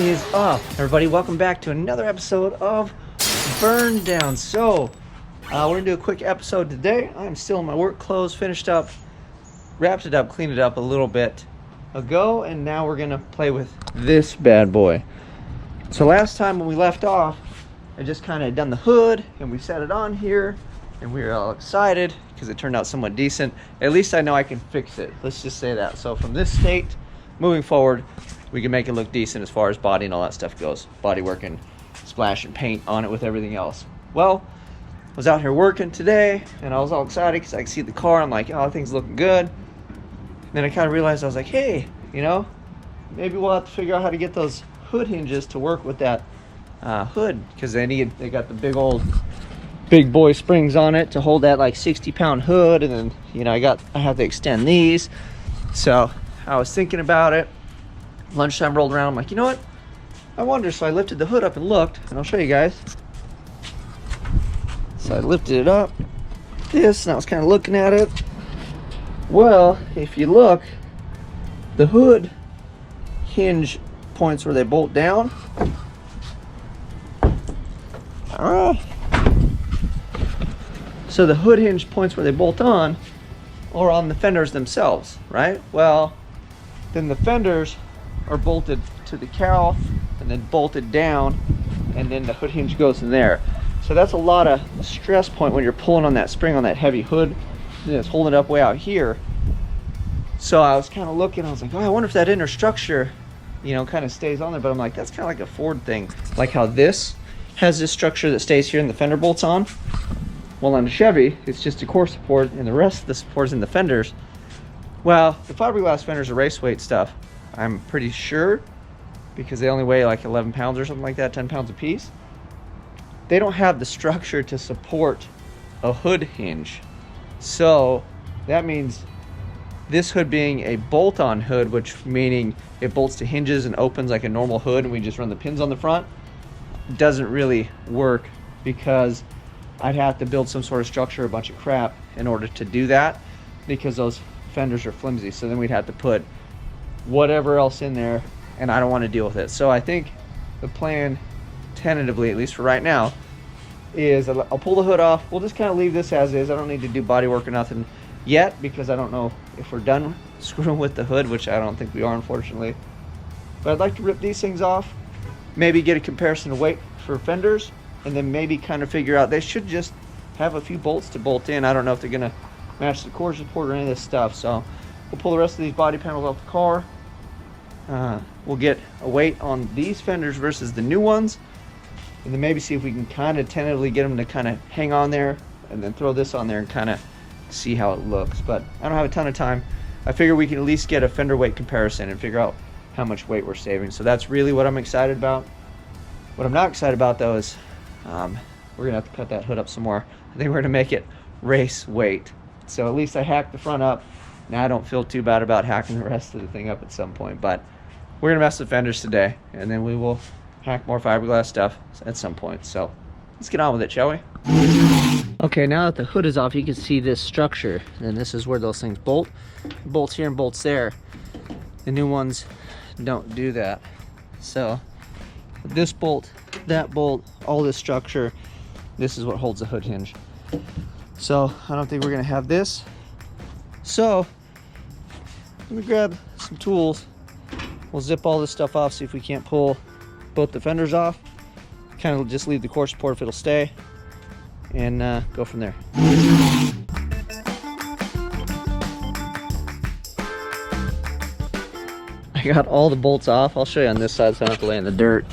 is up, everybody? Welcome back to another episode of BurnDown. So, we're gonna do a quick episode today. I'm still in my work clothes, finished up, wrapped it up, cleaned it up a little bit ago, and now we're gonna play with this bad boy. So last time when we left off, I just kind of done the hood and we set it on here, and we were all excited because it turned out somewhat decent. At least I know I can fix it. Let's just say that. So from this state, moving forward, we can make it look decent as far as body and all that stuff goes. Body work and splash and paint on it with everything else. Well, I was out here working today and I was all excited because I could see the car. I'm like, oh, things looking good. And then I kind of realized, I was like, hey, you know, maybe we'll have to figure out how to get those hood hinges to work with that hood, because they got the big boy springs on it to hold that like 60-pound hood, and then, you know, I have to extend these. So I was thinking about it. Lunchtime rolled around. I'm like, you know what? I wonder. So I lifted the hood up and looked, and I'll show you guys. So I lifted it up, and I was kind of looking at it. Well, if you look, the hood hinge points where they bolt down. So the hood hinge points where they bolt on are on the fenders themselves, right? Well, then the fenders are bolted to the cowl and then bolted down, and then the hood hinge goes in there. So that's a lot of stress point when you're pulling on that spring on that heavy hood, and it's holding it up way out here. So I was kind of looking, I was like, oh, I wonder if that inner structure, you know, kind of stays on there. But I'm like, that's kind of like a Ford thing, like how this has this structure that stays here and the fender bolts on. Well, on the Chevy, it's just a core support, and the rest of the support's in the fenders. Well, the fiberglass fenders are race weight stuff, I'm pretty sure, because they only weigh like 11 pounds or something like that, 10 pounds a piece. They don't have the structure to support a hood hinge. So that means this hood being a bolt-on hood, which meaning it bolts to hinges and opens like a normal hood, and we just run the pins on the front, doesn't really work, because I'd have to build some sort of structure, a bunch of crap, in order to do that, because those fenders are flimsy. So then we'd have to put whatever else in there, and I don't want to deal with it. So I think the plan, tentatively, at least for right now, is I'll pull the hood off. We'll just kind of leave this as is. I don't need to do body work or nothing yet, because I don't know if we're done screwing with the hood, which I don't think we are, unfortunately. But I'd like to rip these things off, maybe get a comparison of weight for fenders, and then maybe kind of figure out, they should just have a few bolts to bolt in. I don't know if they're gonna match the core support or any of this stuff. So we'll pull the rest of these body panels off the car. We'll get a weight on these fenders versus the new ones, and then maybe see if we can kind of tentatively get them to kind of hang on there, and then throw this on there and kind of see how it looks. But I don't have a ton of time. I figure we can at least get a fender weight comparison and figure out how much weight we're saving. So that's really what I'm excited about. What I'm not excited about, though, is we're gonna have to cut that hood up some more. I think we're gonna make it race weight. So at least I hacked the front up. Now I don't feel too bad about hacking the rest of the thing up at some point. But we're gonna mess with fenders today, and then we will hack more fiberglass stuff at some point. So let's get on with it, shall we? Okay, now that the hood is off, you can see this structure, and this is where those things bolt. Bolts here and bolts there. The new ones don't do that. So this bolt, that bolt, all this structure, this is what holds the hood hinge. So I don't think we're gonna have this. So let me grab some tools. We'll zip all this stuff off, see if we can't pull both the fenders off. Kind of just leave the core support if it'll stay, and go from there. I got all the bolts off. I'll show you on this side so I don't have to lay in the dirt.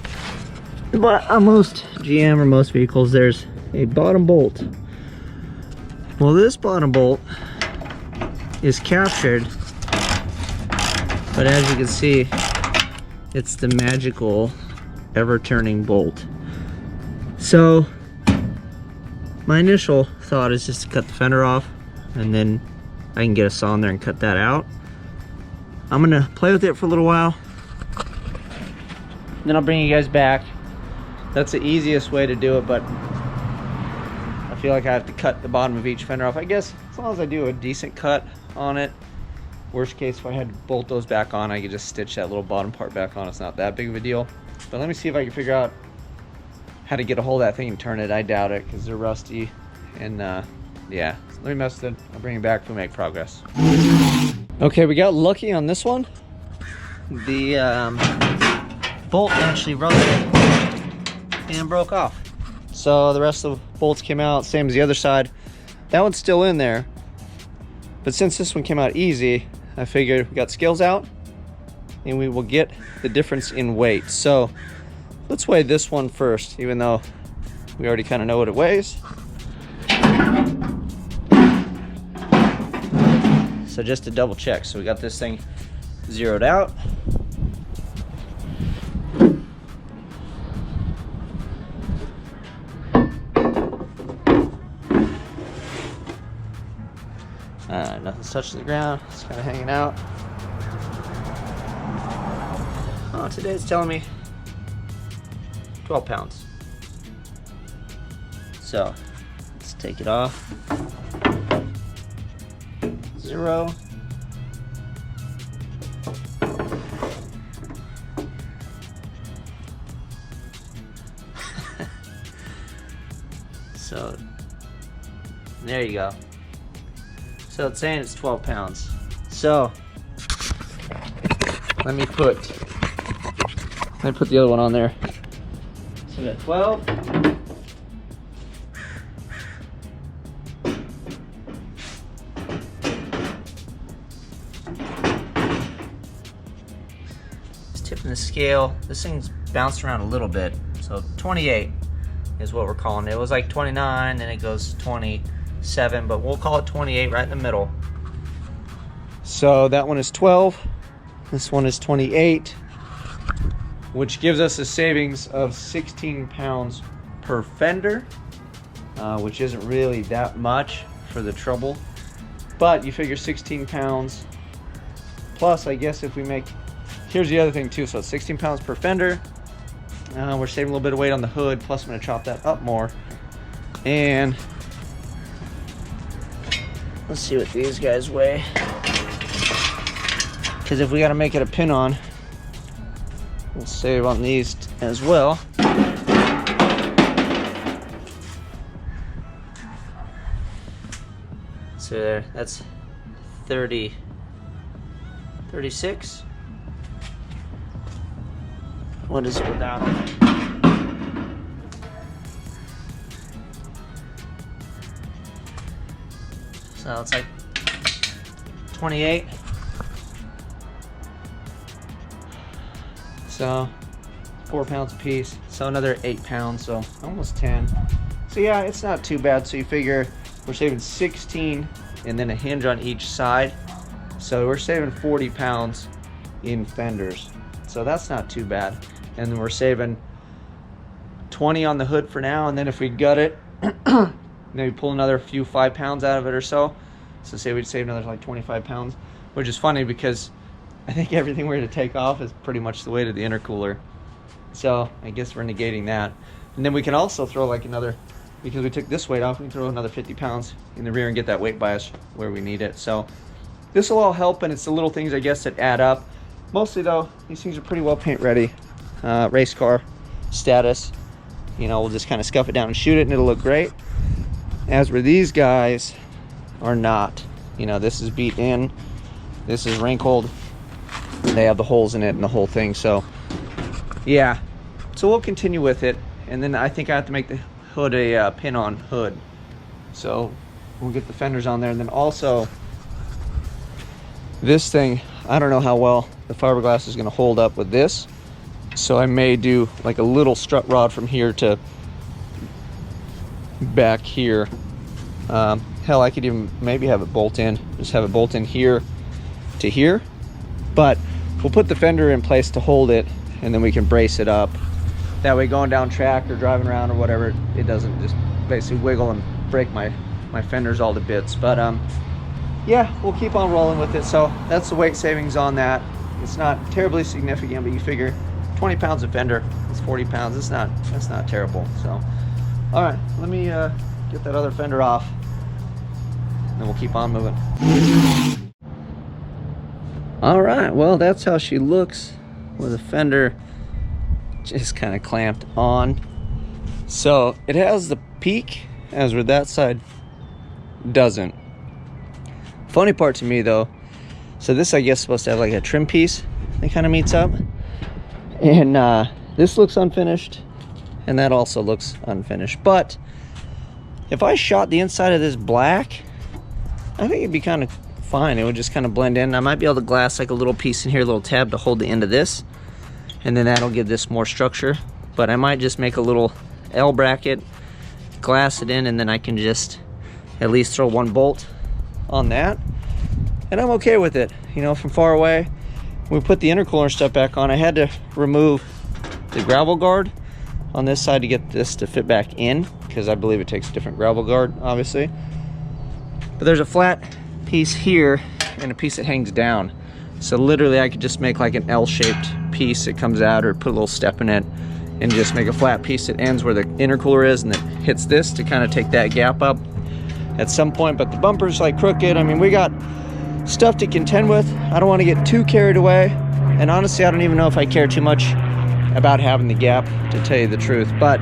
But on most GM or most vehicles, there's a bottom bolt. Well, this bottom bolt is captured, but as you can see, it's the magical ever-turning bolt. So my initial thought is just to cut the fender off, and then I can get a saw in there and cut that out. I'm gonna play with it for a little while, then I'll bring you guys back. That's the easiest way to do it, but I feel like I have to cut the bottom of each fender off. I guess as long as I do a decent cut on it, worst case, if I had to bolt those back on, I could just stitch that little bottom part back on. It's not that big of a deal. But let me see if I can figure out how to get a hold of that thing and turn it. I doubt it because they're rusty. And yeah, so let me mess with it. I'll bring it back if we make progress. Okay, we got lucky on this one. The bolt actually rusted and broke off. So the rest of the bolts came out, same as the other side. That one's still in there. But since this one came out easy, I figured we got scales out and we will get the difference in weight. So let's weigh this one first, even though we already kind of know what it weighs. So just to double check, so we got this thing zeroed out. Nothing's touching the ground, it's kind of hanging out. Oh, today it's telling me 12 pounds. So let's take it off. 0. So there you go. So it's saying it's 12 pounds. So let me put the other one on there. So we got 12. Just tipping the scale. This thing's bounced around a little bit. So 28 is what we're calling it. It was like 29, then it goes 27, but we'll call it 28 right in the middle. So that one is 12. This one is 28, which gives us a savings of 16 pounds per fender, which isn't really that much for the trouble. But you figure 16 pounds plus, I guess if we make, here's the other thing too. So it's 16 pounds per fender. We're saving a little bit of weight on the hood, plus I'm going to chop that up more. And let's see what these guys weigh. Because if we got to make it a pin-on, we'll save on these as well. So there, that's 30, 36. What is it without it? So it's like 28. So 4 pounds a piece. So another 8 pounds, so almost 10. So yeah, it's not too bad. So you figure we're saving 16 and then a hinge on each side. So we're saving 40 pounds in fenders. So that's not too bad. And then we're saving 20 on the hood for now. And then if we gut it, maybe pull another few 5 pounds out of it or so. So say we'd save another like 25 pounds, which is funny because I think everything we're to take off is pretty much the weight of the intercooler. So I guess we're negating that. And then we can also throw like another, because we took this weight off, we can throw another 50 pounds in the rear and get that weight bias where we need it. So this will all help, and it's the little things, I guess, that add up. Mostly though, these things are pretty well paint ready. Race car status. You know, we'll just kind of scuff it down and shoot it and it'll look great. As where these guys are not. You know, this is beat in, this is wrinkled. They have the holes in it and the whole thing. So yeah, so we'll continue with it. And then I think I have to make the hood a pin-on hood. So we'll get the fenders on there. And then also this thing, I don't know how well the fiberglass is going to hold up with this. So I may do like a little strut rod from here to back here. Hell, I could even maybe have it bolt in, just have it bolt in here to here. But we'll put the fender in place to hold it, and then we can brace it up. That way going down track or driving around or whatever, it doesn't just basically wiggle and break my fenders all to bits. But yeah, we'll keep on rolling with it. So that's the weight savings on that. It's not terribly significant, but you figure 20 pounds of fender, it's 40 pounds. That's not terrible. So all right, let me get that other fender off, and then we'll keep on moving. All right, well, that's how she looks with a fender just kind of clamped on. So it has the peak, as where that side doesn't. Funny part to me though, so this I guess is supposed to have like a trim piece that kind of meets up, and this looks unfinished, and that also looks unfinished. But if I shot the inside of this black, I think it'd be kind of fine. It would just kind of blend in. I might be able to glass like a little piece in here, a little tab to hold the end of this, and then that'll give this more structure. But I might just make a little L bracket, glass it in, and then I can just at least throw one bolt on that, and I'm okay with it. You know, from far away, when we put the intercooler stuff back on, I had to remove the gravel guard on this side to get this to fit back in, because I believe it takes a different gravel guard, obviously. But there's a flat piece here and a piece that hangs down. So literally I could just make like an L-shaped piece that comes out, or put a little step in it, and just make a flat piece that ends where the intercooler is and then hits this to kind of take that gap up at some point. But the bumper's like crooked. I mean, we got stuff to contend with. I don't want to get too carried away, and honestly I don't even know if I care too much about having the gap, to tell you the truth. But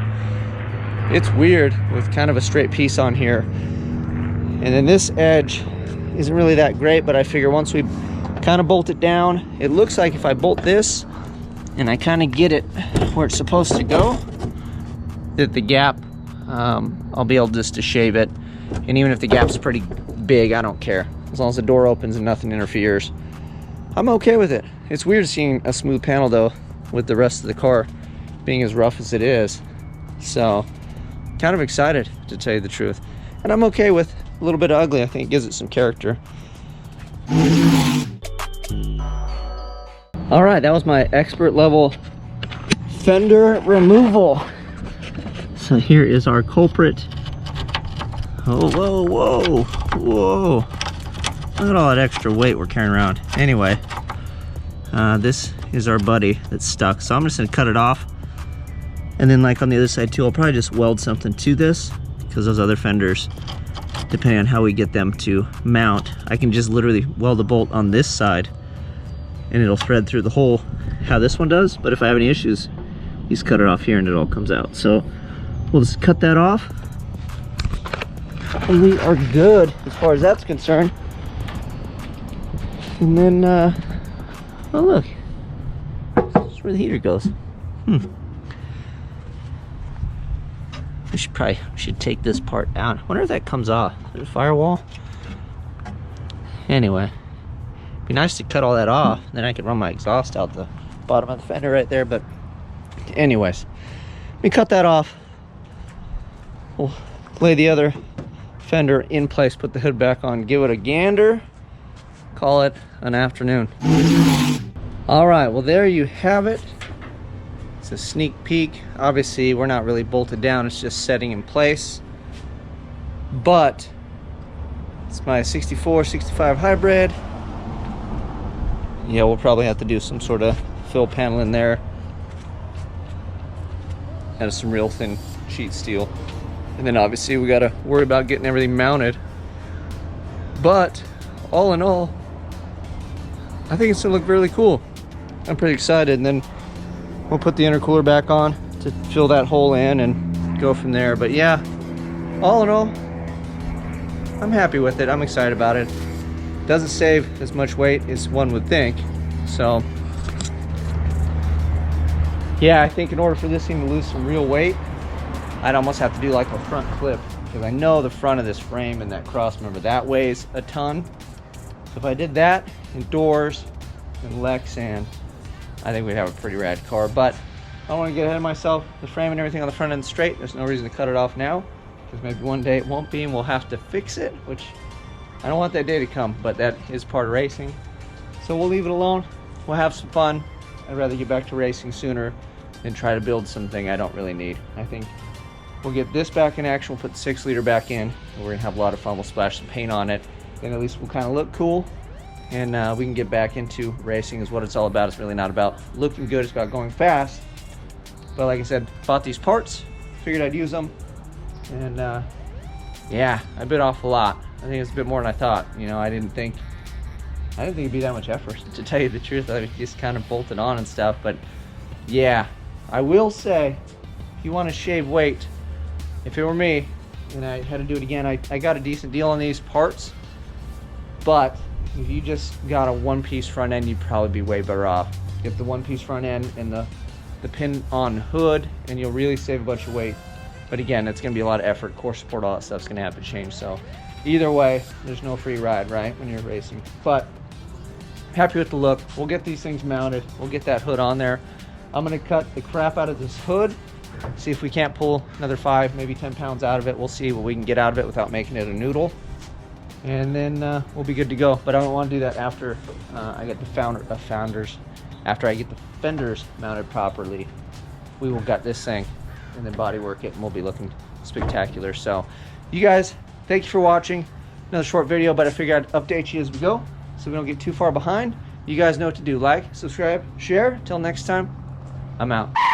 it's weird with kind of a straight piece on here, and then this edge isn't really that great. But I figure once we kind of bolt it down, it looks like if I bolt this and I kind of get it where it's supposed to go, that the gap, I'll be able just to shave it. And even if the gap's pretty big, I don't care, as long as the door opens and nothing interferes. I'm okay with it. It's weird seeing a smooth panel though, with the rest of the car being as rough as it is. So kind of excited, to tell you the truth. And I'm okay with a little bit of ugly. I think it gives it some character. All right, that was my expert level fender removal. So here is our culprit. Oh, whoa, whoa, whoa. Look at all that extra weight we're carrying around. Anyway, this is our buddy that's stuck. So I'm just gonna cut it off. And then like on the other side too, I'll probably just weld something to this, because those other fenders, depending on how we get them to mount, I can just literally weld a bolt on this side and it'll thread through the hole how this one does. But if I have any issues, you just cut it off here and it all comes out. So we'll just cut that off and we are good as far as that's concerned. And then oh look, that's where the heater goes. We should take this part out. I wonder if that comes off. There's a firewall. Anyway, be nice to cut all that off, then I could run my exhaust out the bottom of the fender right there. But anyways, we cut that off. We'll lay the other fender in place, put the hood back on, give it a gander, call it an afternoon. All right, well there you have it. It's a sneak peek. Obviously we're not really bolted down, it's just setting in place. But it's my 64, 65 hybrid. Yeah, we'll probably have to do some sort of fill panel in there. And some real thin sheet steel. And then obviously we gotta worry about getting everything mounted. But all in all, I think it's gonna look really cool. I'm pretty excited. And then we'll put the intercooler back on to fill that hole in and go from there. But yeah, all in all, I'm happy with it. I'm excited about it. Doesn't save as much weight as one would think. So yeah, I think in order for this thing to lose some real weight, I'd almost have to do like a front clip, because I know the front of this frame and that cross member, that weighs a ton. So if I did that and doors and Lexan, I think we'd have a pretty rad car. But I don't want to get ahead of myself. The frame and everything on the front end straight. There's no reason to cut it off now, because maybe one day it won't be and we'll have to fix it, which I don't want that day to come, but that is part of racing. So we'll leave it alone. We'll have some fun. I'd rather get back to racing sooner than try to build something I don't really need. I think we'll get this back in action. We'll put the 6-liter back in, and we're gonna have a lot of fun. We'll splash some paint on it, and at least we'll kind of look cool. And we can get back into racing is what it's all about. It's really not about looking good, it's about going fast. But like I said, bought these parts, figured I'd use them. And yeah, I bit off a lot. I think it's a bit more than I thought. You know, I didn't think it'd be that much effort, to tell you the truth. I just kind of bolted on and stuff. But yeah, I will say, if you want to shave weight, if it were me and I had to do it again, I got a decent deal on these parts. But if you just got a one-piece front end, you'd probably be way better off. Get the one-piece front end and the pin on hood, and you'll really save a bunch of weight. But again, it's going to be a lot of effort. Core support, all that stuff's going to have to change. So either way, there's no free ride, right, when you're racing. But happy with the look. We'll get these things mounted. We'll get that hood on there. I'm going to cut the crap out of this hood. See if we can't pull another 5, maybe 10 pounds out of it. We'll see what we can get out of it without making it a noodle. And then we'll be good to go. But I don't want to do that after I get the fenders. After I get the fenders mounted properly, we will gut this thing and then body work it, and we'll be looking spectacular. So you guys, thank you for watching. Another short video, but I figured I'd update you as we go so we don't get too far behind. You guys know what to do. Like, subscribe, share. Till next time, I'm out.